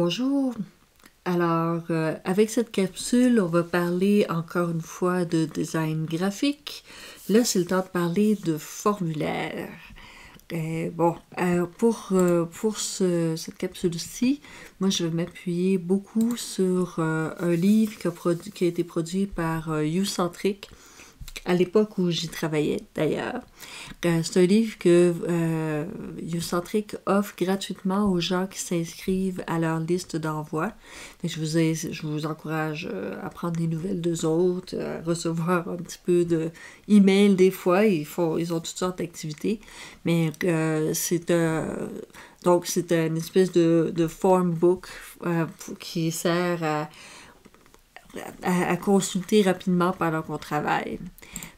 Bonjour. Alors, avec cette capsule, on va parler encore une fois de design graphique. Là, c'est le temps de parler de formulaire. Cette capsule-ci, moi, je vais m'appuyer beaucoup sur un livre qui a été produit par YouCentric, à l'époque où j'y travaillais d'ailleurs. C'est un livre que YouCentric offre gratuitement aux gens qui s'inscrivent à leur liste d'envoi. Je vous encourage à prendre des nouvelles d'eux autres, à recevoir un petit peu d'emails des fois. Ils ont toutes sortes d'activités. Mais c'est une espèce de form book qui sert à consulter rapidement pendant qu'on travaille.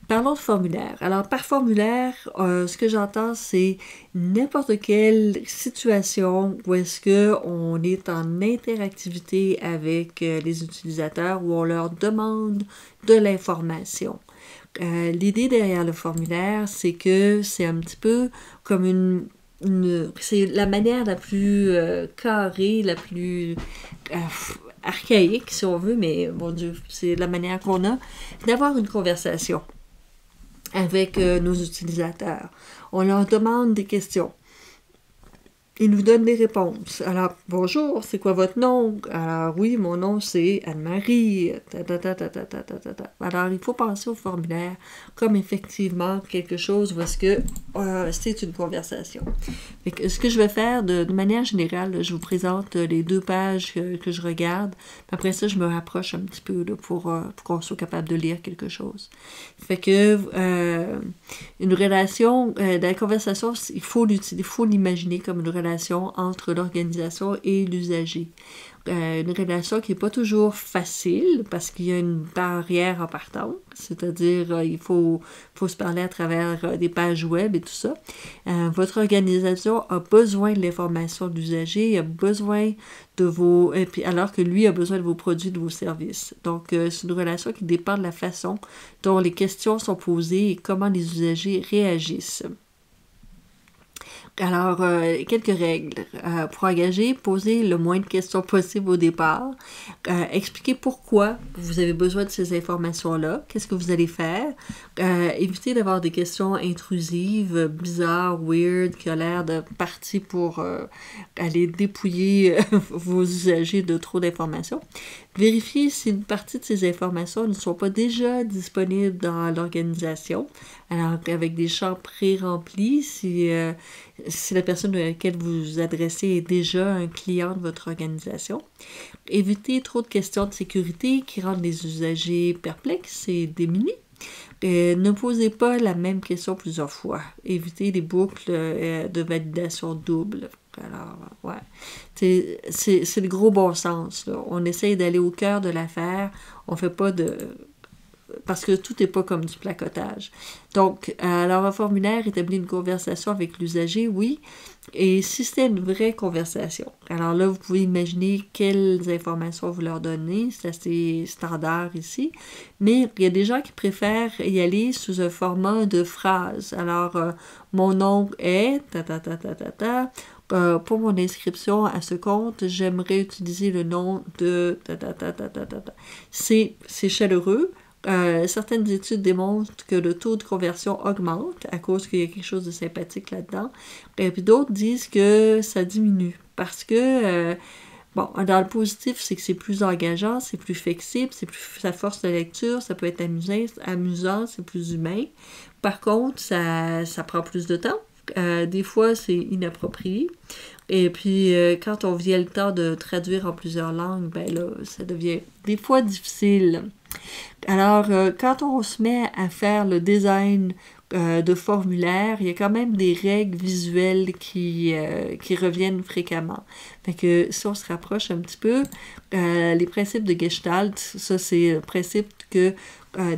Parlons de formulaire. Alors, par formulaire, ce que j'entends, c'est n'importe quelle situation où est-ce qu'on est en interactivité avec les utilisateurs, où on leur demande de l'information. L'idée derrière le formulaire, c'est que c'est un petit peu comme c'est la manière la plus carrée, la plus archaïque, si on veut, mais mon Dieu, c'est la manière qu'on a d'avoir une conversation avec nos utilisateurs. On leur demande des questions. Ils nous donnent des réponses. Alors, bonjour, c'est quoi votre nom? Alors, oui, mon nom, c'est Anne-Marie. Alors, il faut penser au formulaire comme effectivement quelque chose où est-ce que c'est une conversation. Ce que je vais faire, de manière générale, là, je vous présente les deux pages que je regarde. Après ça, je me rapproche un petit peu là, pour qu'on soit capable de lire quelque chose. Fait que une relation, dans la conversation, il faut l'imaginer comme une relation entre l'organisation et l'usager. Une relation qui n'est pas toujours facile parce qu'il y a une barrière en partant, c'est-à-dire il faut se parler à travers des pages web et tout ça. Votre organisation a besoin de l'information de l'usager, a besoin de alors que lui a besoin de vos produits, de vos services. Donc, c'est une relation qui dépend de la façon dont les questions sont posées et comment les usagers réagissent. Alors, quelques règles. Pour engager, posez le moins de questions possible au départ. Expliquez pourquoi vous avez besoin de ces informations-là. Qu'est-ce que vous allez faire? Évitez d'avoir des questions intrusives, bizarres, weird, qui ont l'air de partir pour aller dépouiller vos usagers de trop d'informations. Vérifiez si une partie de ces informations ne sont pas déjà disponibles dans l'organisation. Alors, avec des champs pré-remplis, si la personne à laquelle vous vous adressez est déjà un client de votre organisation. Évitez trop de questions de sécurité qui rendent les usagers perplexes et démunis. Ne posez pas la même question plusieurs fois. Évitez les boucles de validation double. Alors, ouais. C'est le gros bon sens, là. On essaye d'aller au cœur de l'affaire. On fait pas parce que tout n'est pas comme du placotage. Donc, alors un formulaire établit une conversation avec l'usager, oui, et si c'est une vraie conversation. Alors là, vous pouvez imaginer quelles informations vous leur donnez, c'est assez standard ici, mais il y a des gens qui préfèrent y aller sous un format de phrase. Alors, mon nom est pour mon inscription à ce compte, j'aimerais utiliser le nom de C'est chaleureux. Certaines études démontrent que le taux de conversion augmente à cause qu'il y a quelque chose de sympathique là-dedans. Et puis d'autres disent que ça diminue parce que, dans le positif, c'est que c'est plus engageant, c'est plus flexible, ça force la lecture, ça peut être amusant, c'est plus humain. Par contre, ça prend plus de temps. Des fois, c'est inapproprié. Et puis, quand on vient le temps de traduire en plusieurs langues, ben là, ça devient des fois difficile. Alors, quand on se met à faire le design de formulaire, il y a quand même des règles visuelles qui reviennent fréquemment. Fait que si on se rapproche un petit peu, les principes de Gestalt, ça c'est le principe que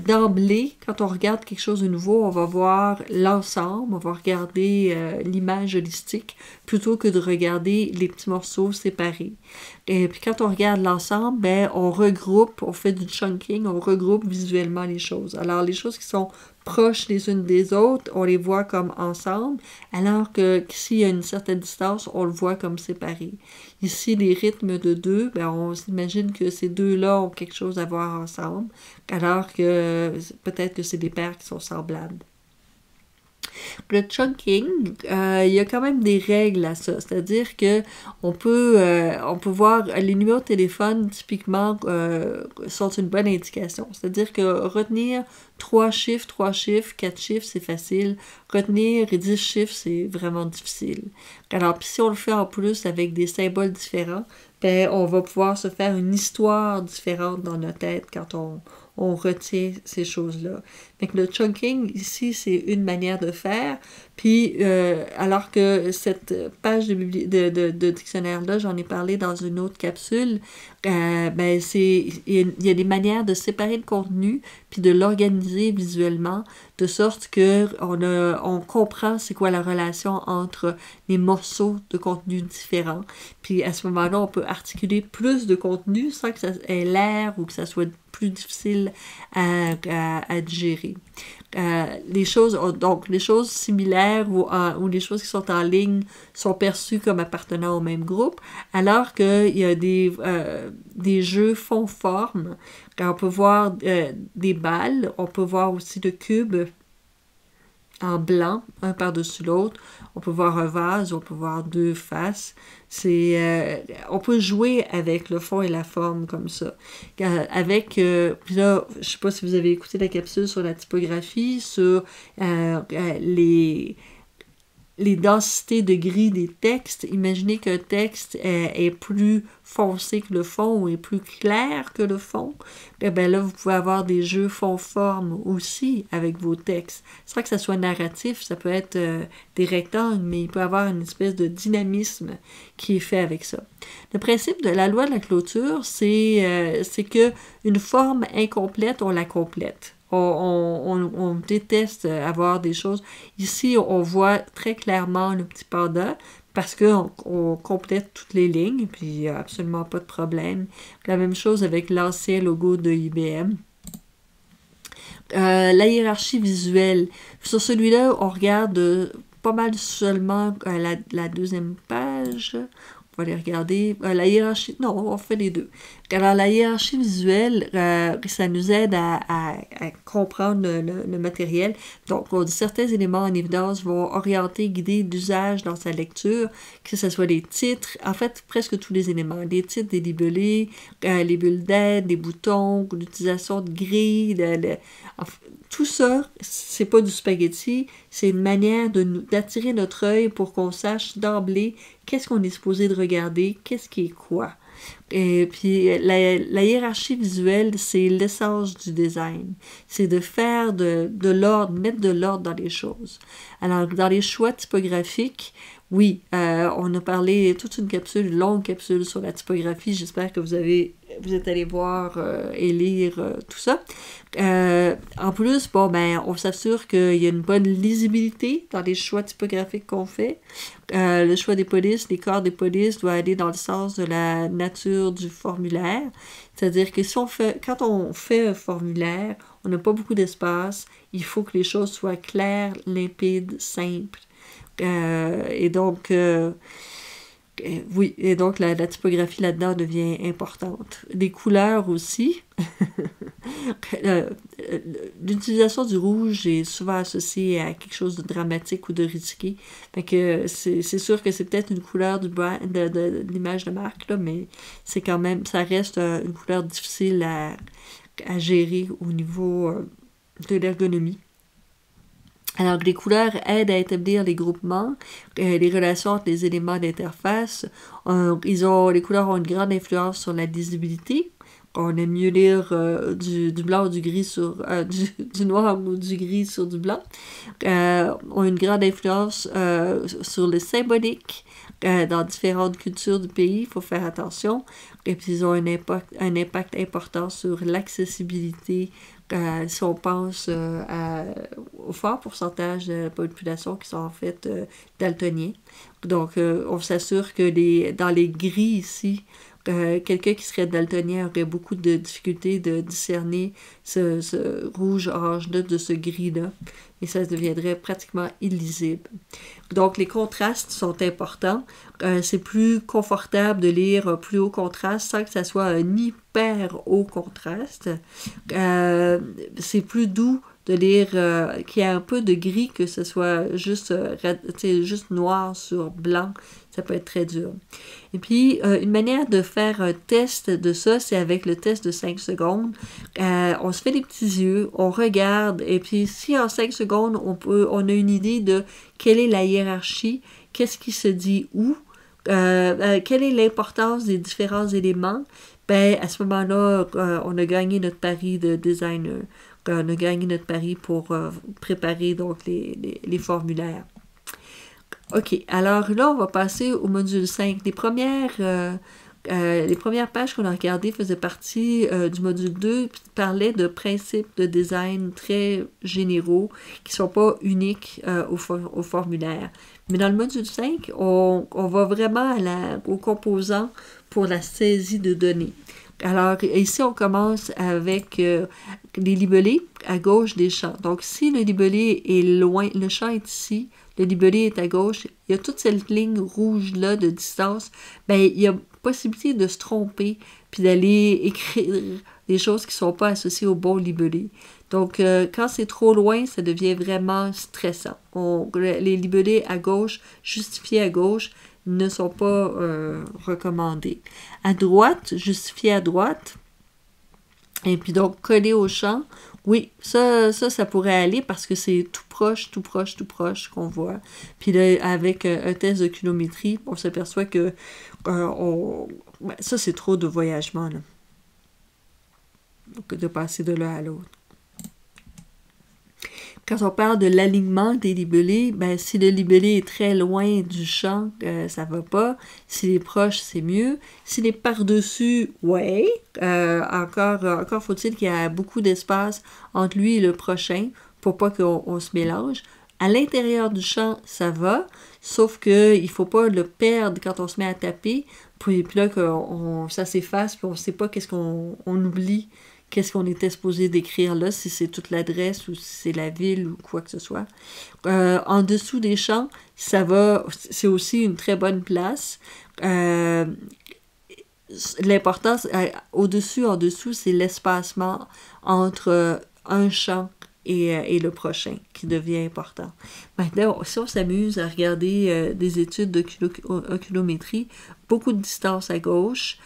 d'emblée, quand on regarde quelque chose de nouveau, on va voir l'ensemble, on va regarder l'image holistique plutôt que de regarder les petits morceaux séparés. Et puis quand on regarde l'ensemble, ben on regroupe, on fait du chunking, on regroupe visuellement les choses. Alors les choses qui sont proches les unes des autres, on les voit comme ensemble, alors que s'il y a une certaine distance, on le voit comme séparés. Ici, les rythmes de deux, ben, on s'imagine que ces deux-là ont quelque chose à voir ensemble, alors que peut-être que c'est des paires qui sont semblables. Le chunking, il y a quand même des règles à ça, c'est-à-dire que on peut voir les numéros de téléphone typiquement sont une bonne indication. C'est-à-dire que retenir 3 chiffres, 4 chiffres, c'est facile. Retenir 10 chiffres, c'est vraiment difficile. Alors, puis si on le fait en plus avec des symboles différents, ben, on va pouvoir se faire une histoire différente dans notre tête quand on retient ces choses-là. Fait que le chunking, ici, c'est une manière de faire. Puis, alors que cette page de dictionnaire-là, j'en ai parlé dans une autre capsule, ben, il y a des manières de séparer le contenu, puis de l'organiser visuellement, de sorte que on comprend c'est quoi la relation entre les morceaux de contenu différents. Puis, à ce moment-là, on peut articuler plus de contenu sans que ça ait l'air ou que ça soit plus difficile à digérer. Les choses similaires ou les choses qui sont en ligne sont perçues comme appartenant au même groupe, alors qu'il y a des jeux fond-forme. On peut voir des balles, on peut voir aussi de cubes en blanc, un par-dessus l'autre. On peut voir un vase, on peut voir deux faces. On peut jouer avec le fond et la forme comme ça. Puis là, je sais pas si vous avez écouté la capsule sur la typographie, sur les densités de gris des textes. Imaginez qu'un texte est plus foncé que le fond ou est plus clair que le fond. Et bien là, vous pouvez avoir des jeux fond-forme aussi avec vos textes. Sans que ça soit narratif, ça peut être des rectangles, mais il peut y avoir une espèce de dynamisme qui est fait avec ça. Le principe de la loi de la clôture, c'est que une forme incomplète, on la complète. On déteste avoir des choses. Ici, on voit très clairement le petit panda parce qu'on complète toutes les lignes, puis il n'y a absolument pas de problème. La même chose avec l'ancien logo de IBM. La hiérarchie visuelle. Sur celui-là, on regarde pas mal seulement la deuxième page. On va les regarder. La hiérarchie, non, on fait les deux. Alors, la hiérarchie visuelle, ça nous aide à comprendre le matériel. Donc, certains éléments en évidence vont orienter, guider l'usage dans sa lecture, que ce soit les titres, en fait, presque tous les éléments. Les titres des libellés, les bulles d'aide, les boutons, l'utilisation de grilles, tout ça, c'est pas du spaghetti, c'est une manière d'attirer notre œil pour qu'on sache d'emblée qu'est-ce qu'on est supposé de regarder, qu'est-ce qui est quoi. Et puis, la hiérarchie visuelle, c'est l'essence du design. C'est de faire de l'ordre, mettre de l'ordre dans les choses. Alors, dans les choix typographiques, oui, on a parlé toute une longue capsule sur la typographie. J'espère que vous êtes allé voir et lire tout ça. En plus, on s'assure qu'il y a une bonne lisibilité dans les choix typographiques qu'on fait. Le choix des polices, les corps des polices doit aller dans le sens de la nature du formulaire. C'est-à-dire que quand on fait un formulaire, on n'a pas beaucoup d'espace. Il faut que les choses soient claires, limpides, simples. Et donc la typographie là-dedans devient importante. Les couleurs aussi. L'utilisation du rouge est souvent associée à quelque chose de dramatique ou de risqué. Fait que c'est sûr que c'est peut-être une couleur de l'image de marque, là, mais c'est quand même, ça reste une couleur difficile à gérer au niveau de l'ergonomie. Alors, les couleurs aident à établir les groupements, les relations entre les éléments d'interface. Les couleurs ont une grande influence sur la lisibilité. On aime mieux lire du blanc ou du gris du noir ou du gris sur du blanc. Ont une grande influence sur le symbolique dans différentes cultures du pays. Il faut faire attention. Et puis, ils ont un impact important sur l'accessibilité. Si on pense au fort pourcentage de la population qui sont en fait daltoniens. Donc, on s'assure que dans les gris ici, Quelqu'un qui serait daltonien aurait beaucoup de difficultés de discerner ce rouge-orange-là de ce gris-là, et ça deviendrait pratiquement illisible. Donc, les contrastes sont importants. C'est plus confortable de lire un plus haut contraste sans que ça soit un hyper haut contraste. C'est plus doux de lire qu'il y a un peu de gris, que ce soit juste noir sur blanc. Ça peut être très dur. Et puis, une manière de faire un test de ça, c'est avec le test de 5 secondes. On se fait des petits yeux, on regarde, et puis si en 5 secondes, on a une idée de quelle est la hiérarchie, qu'est-ce qui se dit où, quelle est l'importance des différents éléments, ben à ce moment-là, on a gagné notre pari de designer. On a gagné notre pari pour préparer donc les formulaires. OK, alors là, on va passer au module 5. Les premières pages qu'on a regardées faisaient partie du module 2, qui parlait de principes de design très généraux, qui ne sont pas uniques au formulaire. Mais dans le module 5, on va vraiment aux composants pour la saisie de données. Alors, ici, on commence avec les libellés à gauche des champs. Donc, si le libellé est loin, le champ est ici, le libellé est à gauche, il y a toute cette ligne rouge-là de distance, bien, il y a possibilité de se tromper puis d'aller écrire des choses qui ne sont pas associées au bon libellé. Donc, quand c'est trop loin, ça devient vraiment stressant. Les libellés à gauche, justifiés à gauche, ne sont pas recommandés. À droite, justifié à droite, et puis donc collé au champ, oui, ça pourrait aller parce que c'est tout proche qu'on voit. Puis là, avec un test de culométrie, on s'aperçoit que ça, c'est trop de voyagement, là. Donc, de passer de l'un à l'autre. Quand on parle de l'alignement des libellés, ben, si le libellé est très loin du champ, ça va pas. S'il est proche, c'est mieux. S'il est par-dessus, ouais. Encore faut-il qu'il y ait beaucoup d'espace entre lui et le prochain pour pas qu'on se mélange. À l'intérieur du champ, ça va, sauf qu'il ne faut pas le perdre quand on se met à taper. Puis là, ça s'efface, puis on ne sait pas qu'est-ce qu'on oublie. Qu'est-ce qu'on était supposé d'écrire là, si c'est toute l'adresse ou si c'est la ville ou quoi que ce soit. En dessous des champs, ça va, c'est aussi une très bonne place. L'importance, au-dessus, en dessous, c'est l'espacement entre un champ et le prochain qui devient important. Maintenant, si on s'amuse à regarder des études de oculométrie, beaucoup de distance à gauche,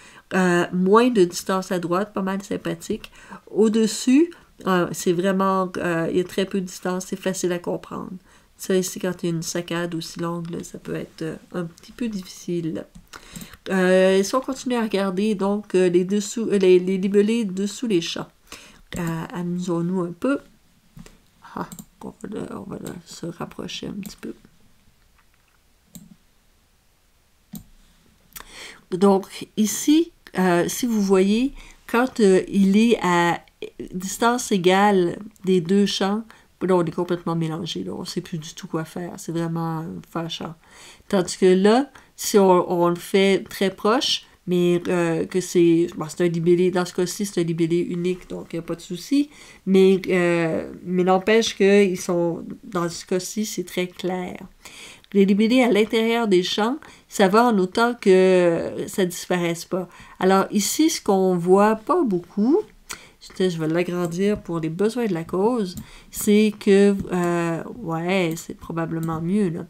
moins de distance à droite, pas mal sympathique. Au-dessus, c'est vraiment, il y a très peu de distance, c'est facile à comprendre. Ça ici, quand il y a une saccade aussi longue, là, ça peut être un petit peu difficile. Si on continue à regarder, donc, les libellés dessous les champs. Amusons-nous un peu. On va se rapprocher un petit peu. Donc, ici, si vous voyez, quand il est à distance égale des deux champs, là, on est complètement mélangé. Là, on ne sait plus du tout quoi faire. C'est vraiment fâchant. Tandis que là, si on le fait très proche, mais que c'est un libellé, dans ce cas-ci, c'est un libellé unique, donc il n'y a pas de souci. Mais n'empêche qu'ils sont, dans ce cas-ci, c'est très clair. Les libellés à l'intérieur des champs, ça va en autant que ça ne disparaisse pas. Alors ici, ce qu'on voit pas beaucoup, je vais l'agrandir pour les besoins de la cause, c'est que, ouais, c'est probablement mieux, là.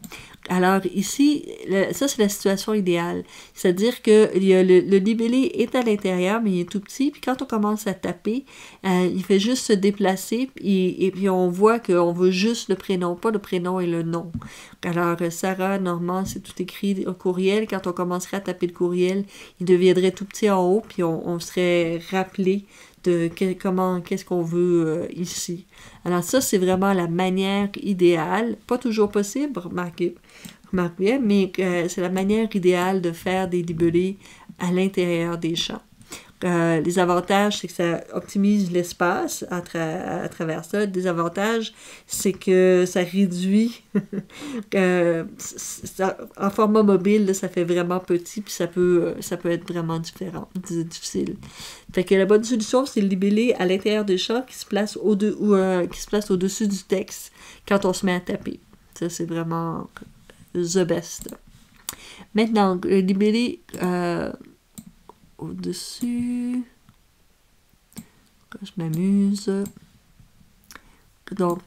Alors ici, ça c'est la situation idéale. C'est-à-dire que le libellé est à l'intérieur, mais il est tout petit, puis quand on commence à taper, il fait juste se déplacer, et puis on voit qu'on veut juste le prénom, pas le prénom et le nom. Alors, Sarah, Normand, c'est tout écrit au courriel. Quand on commencerait à taper le courriel, il deviendrait tout petit en haut, puis on serait rappelé de qu'est-ce qu'on veut ici. Alors ça, c'est vraiment la manière idéale, pas toujours possible, remarquez bien, mais c'est la manière idéale de faire des libellés à l'intérieur des champs. Les avantages, c'est que ça optimise l'espace à travers ça. Le désavantage, c'est que ça réduit. En format mobile, là, ça fait vraiment petit, puis ça peut être vraiment difficile. Fait que la bonne solution, c'est le libellé à l'intérieur des champs qui se place au-dessus du texte quand on se met à taper. Ça, c'est vraiment the best. Maintenant, le libellé au-dessus. Je m'amuse. Donc,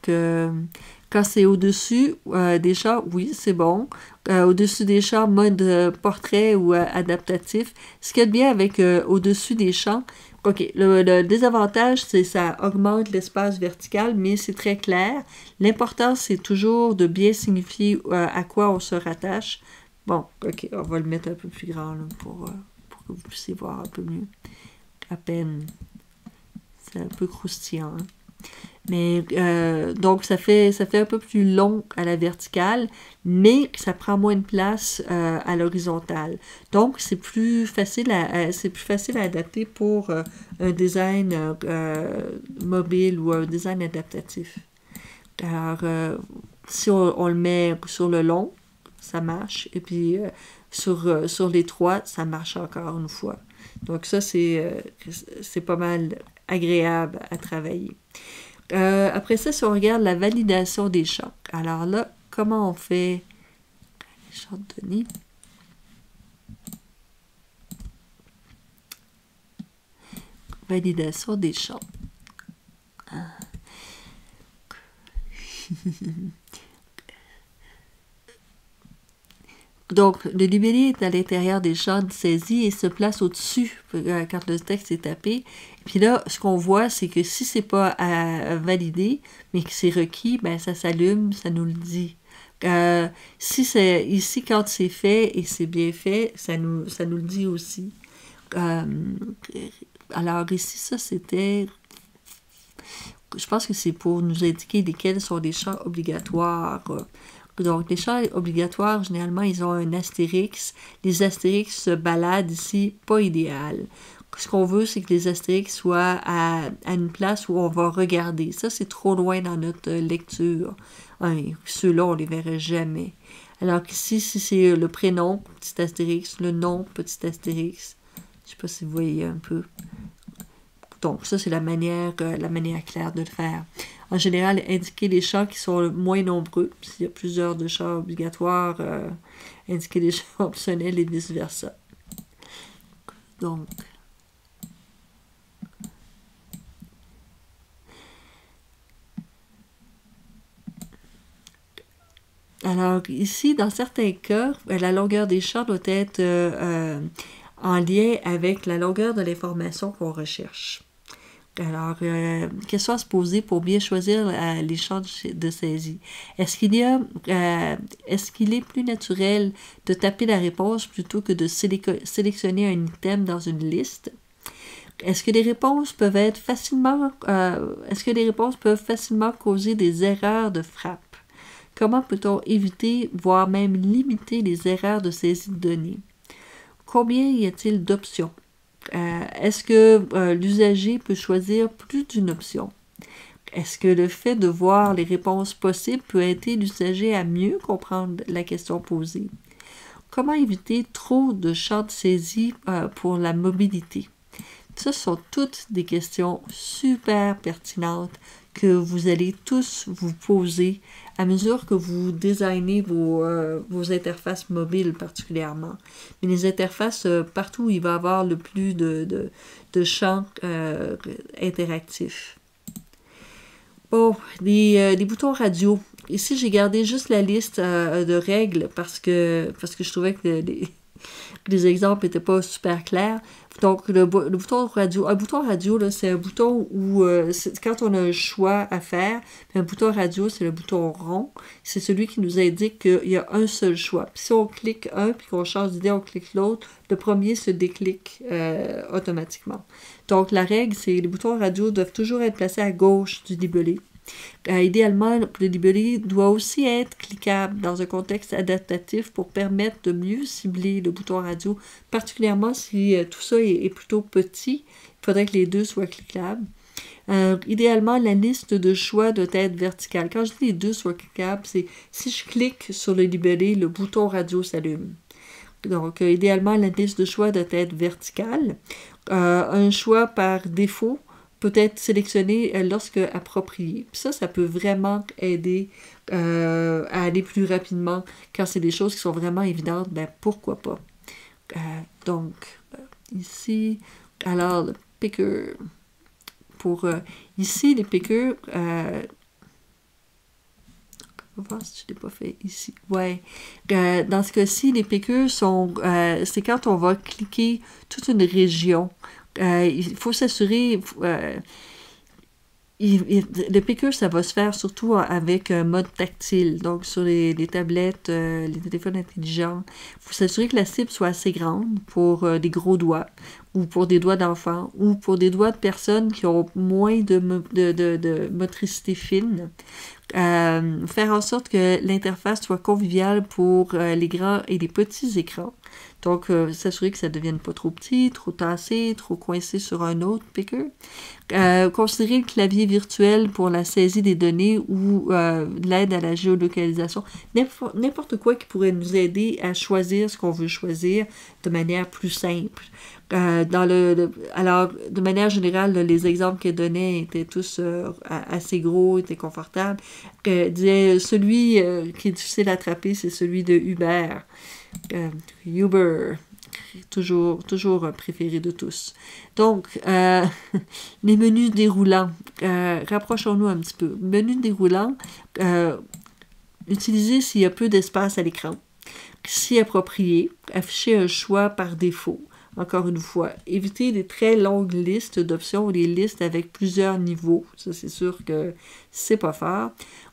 quand c'est au-dessus des champs, oui, c'est bon. Au-dessus des champs, mode portrait ou adaptatif. Ce qu'il y a de bien avec au-dessus des champs, OK, le désavantage, c'est que ça augmente l'espace vertical, mais c'est très clair. L'important, c'est toujours de bien signifier à quoi on se rattache. Bon, OK, on va le mettre un peu plus grand là, pour que vous puissiez voir un peu mieux. À peine. C'est un peu croustillant. Hein? Mais donc, ça fait un peu plus long à la verticale, mais ça prend moins de place à l'horizontale. Donc, c'est plus facile à adapter pour un design mobile ou un design adaptatif. Alors, si on le met sur le long, ça marche. Et puis, sur l'étroit, ça marche encore une fois. Donc, ça, c'est pas mal agréable à travailler. Après ça, si on regarde la validation des champs. Alors là, comment on fait les champs de données? Validation des champs. Donc, le libellé est à l'intérieur des champs de saisie et se place au-dessus quand le texte est tapé. Puis là, ce qu'on voit, c'est que si c'est pas à valider, mais que c'est requis, ben ça s'allume, ça nous le dit. Si c'est ici, quand c'est fait et c'est bien fait, ça nous le dit aussi. Alors ici, ça c'était... Je pense que c'est pour nous indiquer lesquels sont les champs obligatoires. Donc, les champs obligatoires, généralement, ils ont un astérix. Les astérix se baladent ici, pas idéal. Ce qu'on veut, c'est que les astérix soient à une place où on va regarder. Ça, c'est trop loin dans notre lecture. Ceux-là, on les verrait jamais. Alors qu'ici, si c'est le prénom, petit astérix, le nom, petit astérix. Je sais pas si vous voyez un peu. Donc, ça, c'est la manière claire de le faire. En général, indiquer les champs qui sont moins nombreux. S'il y a plusieurs de champs obligatoires, indiquer les champs optionnels et vice-versa. Donc, alors ici, dans certains cas, la longueur des champs doit être en lien avec la longueur de l'information qu'on recherche. Alors, question à se poser pour bien choisir les champs de saisie. Est-ce qu'il est plus naturel de taper la réponse plutôt que de sélectionner un item dans une liste? Est-ce que les réponses peuvent facilement causer des erreurs de frappe? Comment peut-on éviter, voire même limiter les erreurs de saisie de données? Combien y a-t-il d'options? Est-ce que l'usager peut choisir plus d'une option? Est-ce que le fait de voir les réponses possibles peut aider l'usager à mieux comprendre la question posée? Comment éviter trop de champs de saisie pour la mobilité? Ce sont toutes des questions super pertinentes que vous allez tous vous poser à mesure que vous designez vos interfaces mobiles particulièrement. Mais les interfaces, partout où il va y avoir le plus de champs interactifs. Bon, des boutons radio. Ici, j'ai gardé juste la liste de règles parce que je trouvais que les exemples n'étaient pas super clairs. Donc, le bouton radio, un bouton radio, là, c'est un bouton où, quand on a un choix à faire, puis un bouton radio, c'est le bouton rond. C'est celui qui nous indique qu'il y a un seul choix. Puis si on clique un, puis qu'on change d'idée, on clique l'autre, le premier se déclic automatiquement. Donc, la règle, c'est que les boutons radio doivent toujours être placés à gauche du libellé. Idéalement, le libellé doit aussi être cliquable dans un contexte adaptatif pour permettre de mieux cibler le bouton radio, particulièrement si tout ça est plutôt petit. Il faudrait que les deux soient cliquables. Idéalement, la liste de choix doit être verticale. Quand je dis les deux soient cliquables, c'est si je clique sur le libellé, le bouton radio s'allume. Donc, idéalement, la liste de choix doit être verticale. Un choix par défaut peut être sélectionné lorsque approprié. Puis ça peut vraiment aider à aller plus rapidement. Quand c'est des choses qui sont vraiment évidentes, ben pourquoi pas. Donc, ici, alors, le picker... Pour ici, les pickers, on va voir si je ne l'ai pas fait ici. Ouais. Dans ce cas-ci, les pickers sont, c'est quand on va cliquer toute une région. Il faut s'assurer, le picker, ça va se faire surtout avec un mode tactile. Donc, sur les tablettes, les téléphones intelligents, il faut s'assurer que la cible soit assez grande pour des gros doigts, ou pour des doigts d'enfants, ou pour des doigts de personnes qui ont moins de motricité fine. Faire en sorte que l'interface soit conviviale pour les grands et les petits écrans. Donc, s'assurer que ça ne devienne pas trop petit, trop tassé, trop coincé sur un autre picker. Considérer le clavier virtuel pour la saisie des données ou l'aide à la géolocalisation. N'importe quoi qui pourrait nous aider à choisir ce qu'on veut choisir de manière plus simple. Alors, de manière générale, les exemples qu'elle donnait étaient tous assez gros, étaient confortables. Disait, celui qui est difficile à attraper, c'est celui de Uber. Uber, toujours préféré de tous. Donc, les menus déroulants. Rapprochons-nous un petit peu. Menu déroulant, utilisez s'il y a peu d'espace à l'écran. Si approprié, afficher un choix par défaut. Encore une fois, éviter des très longues listes d'options ou des listes avec plusieurs niveaux. Ça, c'est sûr que c'est pas faire.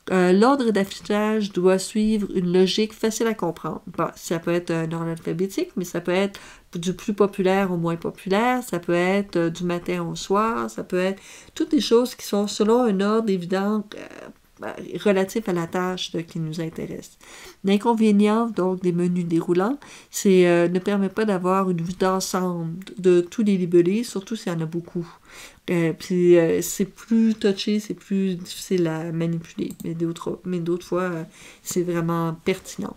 L'ordre d'affichage doit suivre une logique facile à comprendre. Bon, ça peut être un ordre alphabétique, mais ça peut être du plus populaire au moins populaire. Ça peut être du matin au soir. Ça peut être toutes des choses qui sont selon un ordre évident relatif à la tâche qui nous intéresse. L'inconvénient, donc, des menus déroulants, c'est ne permet pas d'avoir une vue d'ensemble de tous les libellés, surtout s'il y en a beaucoup. Puis c'est plus touché, c'est plus difficile à manipuler, mais d'autres fois, c'est vraiment pertinent.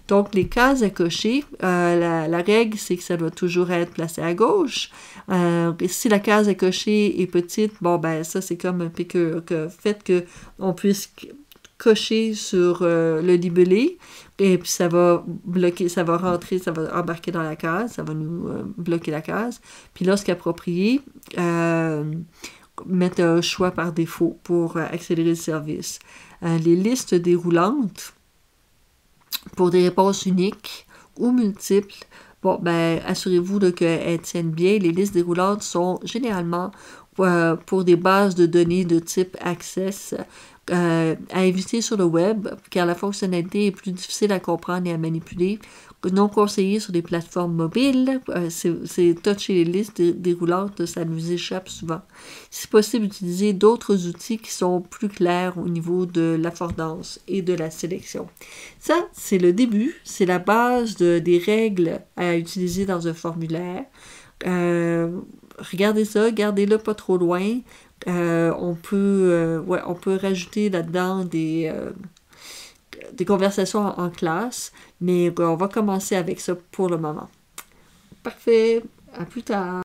Donc, les cases à cocher, la règle, c'est que ça doit toujours être placé à gauche. Si la case à cocher est petite, bon, ben ça, c'est comme un picker, fait qu'on puisse cocher sur le libellé, et puis ça va bloquer, ça va rentrer, ça va embarquer dans la case, ça va nous bloquer la case. Puis lorsqu'approprié, mettre un choix par défaut pour accélérer le service. Les listes déroulantes, pour des réponses uniques ou multiples, bon, ben, assurez-vous qu'elles tiennent bien. Les listes déroulantes sont généralement pour des bases de données de type Access à éviter sur le web, car la fonctionnalité est plus difficile à comprendre et à manipuler. Non conseillé sur des plateformes mobiles, c'est toucher les listes déroulantes, ça nous échappe souvent. Si possible, utiliser d'autres outils qui sont plus clairs au niveau de l'affordance et de la sélection. Ça, c'est le début, c'est la base des règles à utiliser dans un formulaire. Regardez ça, gardez-le pas trop loin. On peut rajouter là-dedans des conversations en classe, mais on va commencer avec ça pour le moment. Parfait, à plus tard.